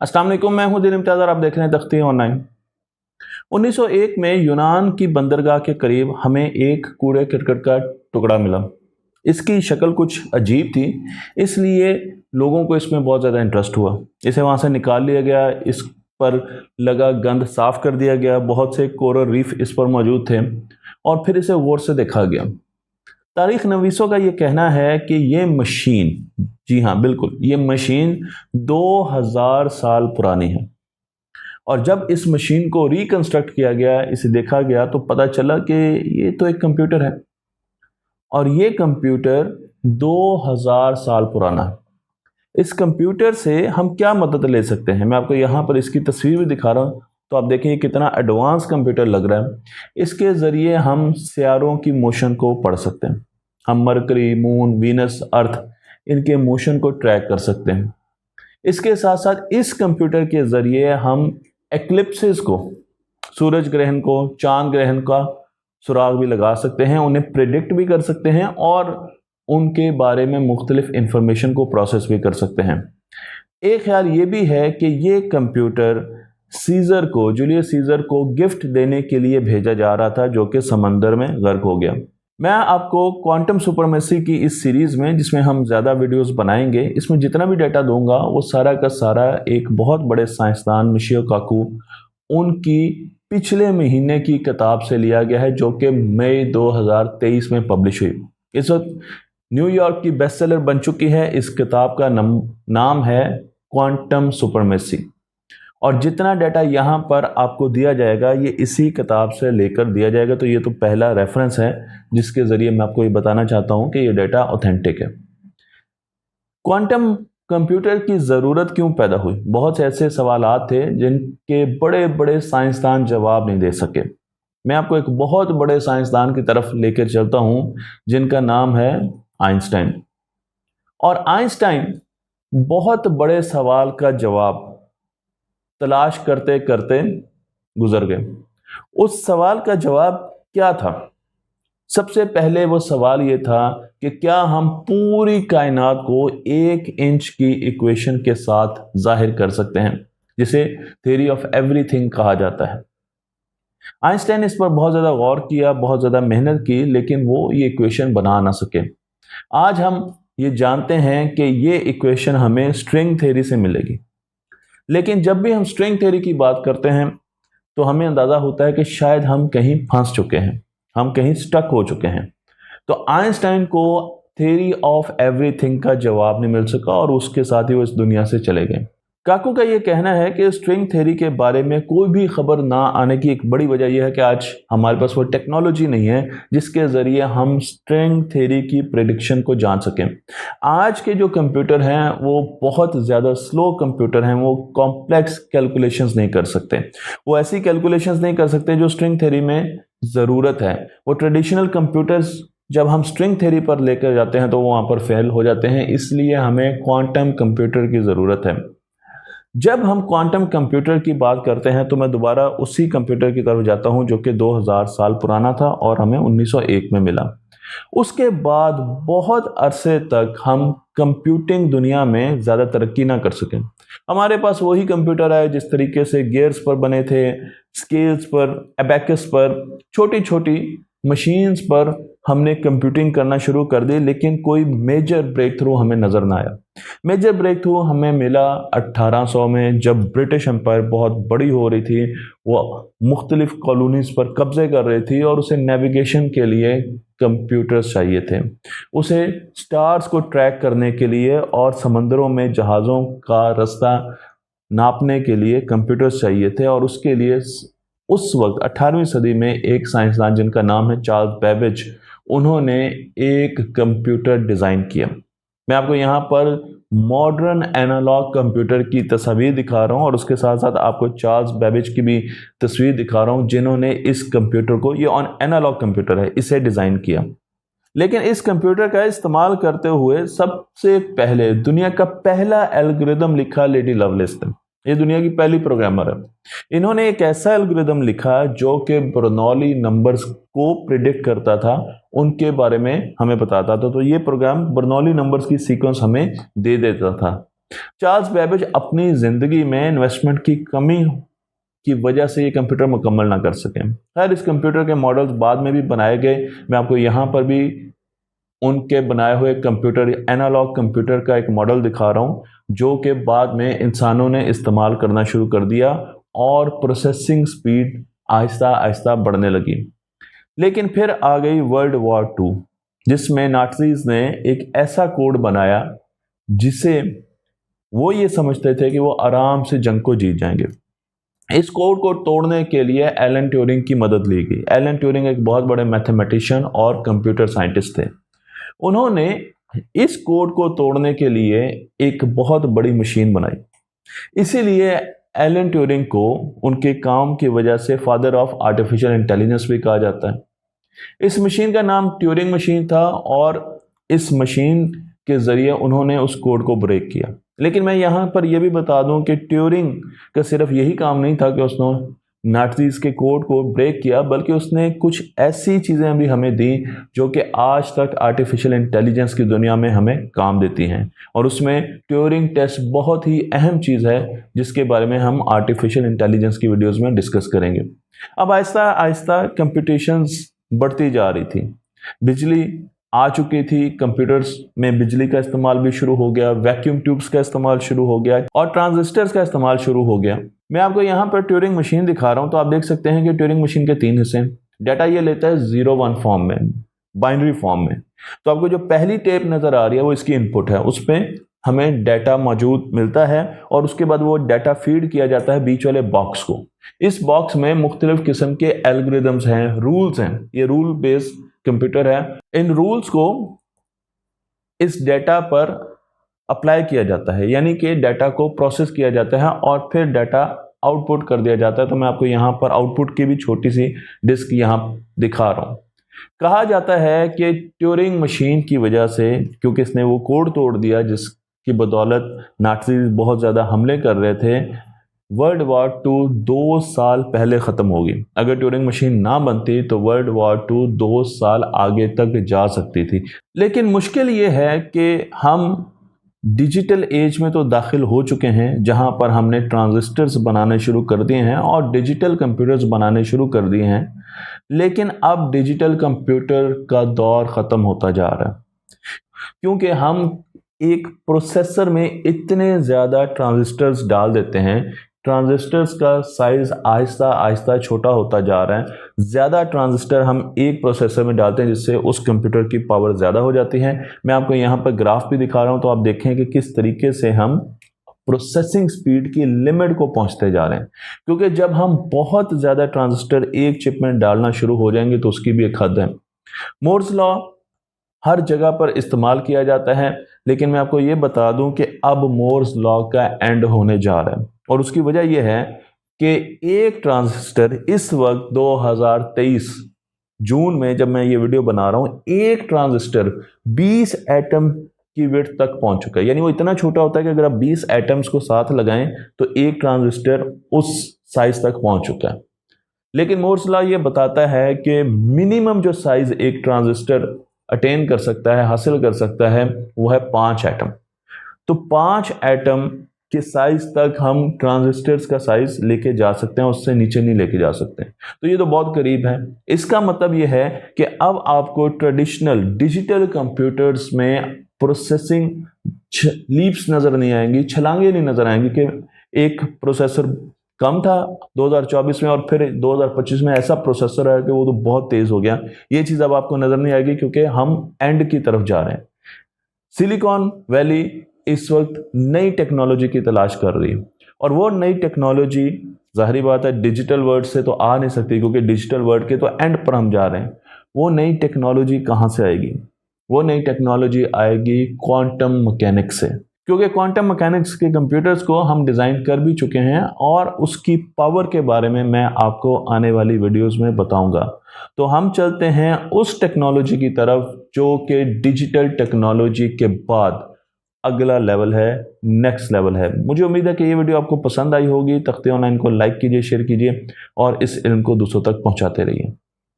अस्सलाम वालेकुम, मैं हूं दिन इम्तियाज़ और आप देख रहे हैं तख्ती ऑनलाइन। 1901 में यूनान की बंदरगाह के करीब हमें एक कूड़े करकट का टुकड़ा मिला। इसकी शक्ल कुछ अजीब थी, इसलिए लोगों को इसमें बहुत ज़्यादा इंटरेस्ट हुआ। इसे वहाँ से निकाल लिया गया, इस पर लगा गंद साफ़ कर दिया गया, बहुत से कोरल रीफ इस पर मौजूद थे और फिर इसे गौर से देखा गया। तारीख नवीसों का ये कहना है कि ये मशीन, जी हाँ बिल्कुल, ये मशीन 2000 साल पुरानी है और जब इस मशीन को रिकंस्ट्रक्ट किया गया, इसे देखा गया तो पता चला कि ये तो एक कंप्यूटर है और ये कंप्यूटर 2000 साल पुराना है। इस कंप्यूटर से हम क्या मदद ले सकते हैं, मैं आपको यहाँ पर इसकी तस्वीर भी दिखा रहा हूँ, तो आप देखिए कितना एडवांस कंप्यूटर लग रहा है। इसके ज़रिए हम सियारों की मोशन को पढ़ सकते हैं। हम मरकरी, मून, वीनस, अर्थ, इनके मोशन को ट्रैक कर सकते हैं। इसके साथ साथ इस कंप्यूटर के ज़रिए हम एक्लिप्सिस को, सूरज ग्रहण को, चांद ग्रहण का सुराग भी लगा सकते हैं, उन्हें प्रिडिक्ट भी कर सकते हैं और उनके बारे में मुख्तलिफ इंफॉर्मेशन को प्रोसेस भी कर सकते हैं। एक ख्याल ये भी है कि ये कंप्यूटर सीज़र को, जूलियस सीज़र को गिफ्ट देने के लिए भेजा जा रहा था, जो कि समंदर में गर्क हो गया। मैं आपको क्वांटम सुपरमेसी की इस सीरीज़ में, जिसमें हम ज़्यादा वीडियोस बनाएंगे, इसमें जितना भी डाटा दूंगा वो सारा का सारा एक बहुत बड़े साइंसदान मिशियो काकू, उनकी पिछले महीने की किताब से लिया गया है, जो कि मई 2023 में पब्लिश हुई। इस वक्त न्यूयॉर्क की बेस्टसेलर बन चुकी है। इस किताब का नाम है क्वांटम सुपरमेसी और जितना डाटा यहाँ पर आपको दिया जाएगा ये इसी किताब से लेकर दिया जाएगा। तो ये तो पहला रेफरेंस है जिसके ज़रिए मैं आपको ये बताना चाहता हूँ कि ये डाटा ऑथेंटिक है। क्वांटम कंप्यूटर की ज़रूरत क्यों पैदा हुई? बहुत से ऐसे सवालात थे जिनके बड़े बड़े साइंसदान जवाब नहीं दे सके। मैं आपको एक बहुत बड़े साइंसदान की तरफ लेकर चलता हूँ जिनका नाम है आइंस्टाइन। और आइंस्टाइन बहुत बड़े सवाल का जवाब तलाश करते करते गुजर गए। उस सवाल का जवाब क्या था? सबसे पहले वो सवाल ये था कि क्या हम पूरी कायनात को 1 इंच की इक्वेशन के साथ जाहिर कर सकते हैं, जिसे थ्योरी ऑफ एवरीथिंग कहा जाता है। आइंस्टाइन ने इस पर बहुत ज़्यादा गौर किया, बहुत ज़्यादा मेहनत की, लेकिन वो ये इक्वेशन बना ना सके। आज हम ये जानते हैं कि ये इक्वेशन हमें स्ट्रिंग थ्योरी से मिलेगी, लेकिन जब भी हम स्ट्रिंग थ्योरी की बात करते हैं तो हमें अंदाज़ा होता है कि शायद हम कहीं फंस चुके हैं, हम कहीं स्टक हो चुके हैं। तो आइंस्टाइन को थ्योरी ऑफ एवरीथिंग का जवाब नहीं मिल सका और उसके साथ ही वो इस दुनिया से चले गए। काकू का ये कहना है कि स्ट्रिंग थ्योरी के बारे में कोई भी खबर ना आने की एक बड़ी वजह यह है कि आज हमारे पास वो टेक्नोलॉजी नहीं है जिसके ज़रिए हम स्ट्रिंग थ्योरी की प्रेडिक्शन को जान सकें। आज के जो कंप्यूटर हैं वो बहुत ज़्यादा स्लो कंप्यूटर हैं, वो कॉम्प्लेक्स कैलकुलेशंस नहीं कर सकते, वो ऐसी कैलकुलेशंस नहीं कर सकते जो स्ट्रिंग थ्योरी में ज़रूरत है। वो ट्रेडिशनल कंप्यूटर्स जब हम स्ट्रिंग थ्योरी पर लेकर जाते हैं तो वो वहाँ पर फेल हो जाते हैं, इसलिए हमें क्वांटम कंप्यूटर की ज़रूरत है। जब हम क्वांटम कंप्यूटर की बात करते हैं तो मैं दोबारा उसी कंप्यूटर की तरफ जाता हूं जो कि 2000 साल पुराना था और हमें 1901 में मिला। उसके बाद बहुत अरसे तक हम कंप्यूटिंग दुनिया में ज़्यादा तरक्की ना कर सकें। हमारे पास वही कंप्यूटर आए जिस तरीके से गियर्स पर बने थे, स्केल्स पर, एबेकस पर, छोटी छोटी मशीन्स पर हमने कंप्यूटिंग करना शुरू कर दी, लेकिन कोई मेजर ब्रेक थ्रू हमें नज़र ना आया। मेजर ब्रेक थ्रू हमें मिला 1800 में, जब ब्रिटिश एम्पायर बहुत बड़ी हो रही थी, वो मुख्तलिफ कॉलोनीज़ पर कब्जे कर रही थी और उसे नेविगेशन के लिए कंप्यूटर्स चाहिए थे, उसे स्टार्स को ट्रैक करने के लिए और समंदरों में जहाज़ों का रास्ता नापने के लिए कंप्यूटर्स चाहिए थे। और उसके लिए उस वक्त 18वीं सदी में एक साइंसदान जिनका नाम है चार्ल्स बेबेज, उन्होंने एक कंप्यूटर डिज़ाइन किया। मैं आपको यहाँ पर मॉडर्न एनालॉग कंप्यूटर की तस्वीर दिखा रहा हूँ और उसके साथ साथ आपको चार्ल्स बेबेज की भी तस्वीर दिखा रहा हूँ जिन्होंने इस कंप्यूटर को, ये ऑन एनालॉग कंप्यूटर है, इसे डिज़ाइन किया। लेकिन इस कंप्यूटर का इस्तेमाल करते हुए सबसे पहले दुनिया का पहला एल्गोरिदम लिखा लेडी लवलेस ने। ये दुनिया की पहली प्रोग्रामर है। इन्होंने एक ऐसा एल्गोरिदम लिखा जो कि बर्नौली नंबर्स को प्रिडिक्ट करता था, उनके बारे में हमें बताता था। तो ये प्रोग्राम बर्नौली नंबर्स की सीक्वेंस हमें दे देता था। चार्ल्स बेबेज अपनी ज़िंदगी में इन्वेस्टमेंट की कमी की वजह से ये कंप्यूटर मुकम्मल ना कर सके। खैर, इस कंप्यूटर के मॉडल्स बाद में भी बनाए गए। मैं आपको यहाँ पर भी उनके बनाए हुए कंप्यूटर, एनालॉग कंप्यूटर का एक मॉडल दिखा रहा हूँ, जो कि बाद में इंसानों ने इस्तेमाल करना शुरू कर दिया और प्रोसेसिंग स्पीड आहिस्ता आहिस्ता बढ़ने लगी। लेकिन फिर आ गई वर्ल्ड वॉर 2, जिसमें नाज़ीज़ ने एक ऐसा कोड बनाया जिसे वो ये समझते थे कि वो आराम से जंग को जीत जाएंगे। इस कोड को तोड़ने के लिए एलन ट्यूरिंग की मदद ली गई। एलन ट्यूरिंग एक बहुत बड़े मैथमेटिशियन और कंप्यूटर साइंटिस्ट थे। उन्होंने इस कोड को तोड़ने के लिए एक बहुत बड़ी मशीन बनाई। इसीलिए एलन ट्यूरिंग को उनके काम की वजह से फादर ऑफ आर्टिफिशियल इंटेलिजेंस भी कहा जाता है। इस मशीन का नाम ट्यूरिंग मशीन था और इस मशीन के ज़रिए उन्होंने उस कोड को ब्रेक किया। लेकिन मैं यहाँ पर यह भी बता दूं कि ट्यूरिंग का सिर्फ यही काम नहीं था कि उसने नाज़ीज़ के कोड को ब्रेक किया, बल्कि उसने कुछ ऐसी चीज़ें भी हमें दी जो कि आज तक आर्टिफिशियल इंटेलिजेंस की दुनिया में हमें काम देती हैं। और उसमें ट्यूरिंग टेस्ट बहुत ही अहम चीज़ है, जिसके बारे में हम आर्टिफिशियल इंटेलिजेंस की वीडियोज़ में डिस्कस करेंगे। अब आहिस्ता आहिस्ता कंप्यूटेशंस बढ़ती जा रही थी, बिजली आ चुकी थी, कंप्यूटर्स में बिजली का इस्तेमाल भी शुरू हो गया, वैक्यूम ट्यूब्स का इस्तेमाल शुरू हो गया और ट्रांजिस्टर्स का इस्तेमाल शुरू हो गया। मैं आपको यहाँ पर ट्यूरिंग मशीन दिखा रहा हूँ, तो आप देख सकते हैं कि ट्यूरिंग मशीन के 3 हिस्से हैं। डाटा ये लेता है 0-1 फॉर्म में, बाइनरी फॉर्म में। तो आपको जो पहली टेप नज़र आ रही है वो इसकी इनपुट है, उस पर हमें डाटा मौजूद मिलता है और उसके बाद वो डाटा फीड किया जाता है बीच वाले बॉक्स को। इस बॉक्स में मुख्तलिफ किस्म के एल्गोरिदम्स हैं, रूल्स हैं, ये रूल बेस्ड कंप्यूटर है। इन रूल्स को इस डाटा पर अप्लाई किया जाता है, यानी कि डाटा को प्रोसेस किया जाता है और फिर डाटा आउटपुट कर दिया जाता है। तो मैं आपको यहाँ पर आउटपुट की भी छोटी सी डिस्क यहाँ दिखा रहा हूँ। कहा जाता है कि ट्यूरिंग मशीन की वजह से, क्योंकि इसने वो कोड तोड़ दिया जिसकी बदौलत नाज़ीज़ बहुत ज़्यादा हमले कर रहे थे, वर्ल्ड वॉर 2 2 साल पहले ख़त्म होगी। अगर ट्यूरिंग मशीन ना बनती तो वर्ल्ड वॉर 2 2 साल आगे तक जा सकती थी। लेकिन मुश्किल ये है कि हम डिजिटल एज में तो दाखिल हो चुके हैं, जहां पर हमने ट्रांजिस्टर्स बनाने शुरू कर दिए हैं और डिजिटल कंप्यूटर्स बनाने शुरू कर दिए हैं। लेकिन अब डिजिटल कंप्यूटर का दौर ख़त्म होता जा रहा है, क्योंकि हम एक प्रोसेसर में इतने ज़्यादा ट्रांजिस्टर्स डाल देते हैं, ट्रांजिस्टर्स का साइज़ आहिस्ता आहिस्ता छोटा होता जा रहा है। ज़्यादा ट्रांजिस्टर हम एक प्रोसेसर में डालते हैं, जिससे उस कंप्यूटर की पावर ज़्यादा हो जाती है। मैं आपको यहाँ पर ग्राफ भी दिखा रहा हूँ, तो आप देखें कि किस तरीके से हम प्रोसेसिंग स्पीड की लिमिट को पहुँचते जा रहे हैं। क्योंकि जब हम बहुत ज़्यादा ट्रांजिस्टर एक चिप में डालना शुरू हो जाएंगे तो उसकी भी एक हद है। मोर्स लॉ हर जगह पर इस्तेमाल किया जाता है, लेकिन मैं आपको ये बता दूं कि अब मोर्स लॉ का एंड होने जा रहा है। और उसकी वजह यह है कि एक ट्रांजिस्टर इस वक्त 2023 जून में, जब मैं ये वीडियो बना रहा हूं, एक ट्रांजिस्टर 20 एटम की विड्थ तक पहुंच चुका है। यानी वो इतना छोटा होता है कि अगर आप 20 एटम्स को साथ लगाएं तो एक ट्रांजिस्टर उस साइज तक पहुंच चुका है। लेकिन मोर्स लॉ ये बताता है कि मिनिमम जो साइज एक ट्रांजिस्टर अटेन कर सकता है, हासिल कर सकता है, वो है 5 एटम। तो 5 एटम के साइज तक हम ट्रांजिस्टर्स का साइज लेके जा सकते हैं, उससे नीचे नहीं लेके जा सकते। तो ये तो बहुत करीब है। इसका मतलब ये है कि अब आपको ट्रेडिशनल डिजिटल कंप्यूटर्स में प्रोसेसिंग लीप्स नजर नहीं आएंगी, छलांगे नहीं नजर आएंगी कि एक प्रोसेसर कम था 2024 में और फिर 2025 में ऐसा प्रोसेसर है कि वो तो बहुत तेज हो गया। ये चीज़ अब आपको नजर नहीं आएगी, क्योंकि हम एंड की तरफ जा रहे हैं। सिलिकॉन वैली इस वक्त नई टेक्नोलॉजी की तलाश कर रही है, और वो नई टेक्नोलॉजी जाहिर बात है डिजिटल वर्ल्ड से तो आ नहीं सकती, क्योंकि डिजिटल वर्ल्ड के तो एंड पर हम जा रहे हैं। वो नई टेक्नोलॉजी कहाँ से आएगी? वो नई टेक्नोलॉजी आएगी क्वांटम मैकेनिक्स से, क्योंकि क्वांटम मैकेनिक्स के कंप्यूटर्स को हम डिज़ाइन कर भी चुके हैं और उसकी पावर के बारे में मैं आपको आने वाली वीडियोस में बताऊंगा। तो हम चलते हैं उस टेक्नोलॉजी की तरफ जो कि डिजिटल टेक्नोलॉजी के बाद अगला लेवल है, नेक्स्ट लेवल है। मुझे उम्मीद है कि ये वीडियो आपको पसंद आई होगी। तख्ते ऑनलाइन को लाइक कीजिए, शेयर कीजिए और इस इल्म को दूसरों तक पहुंचाते रहिए।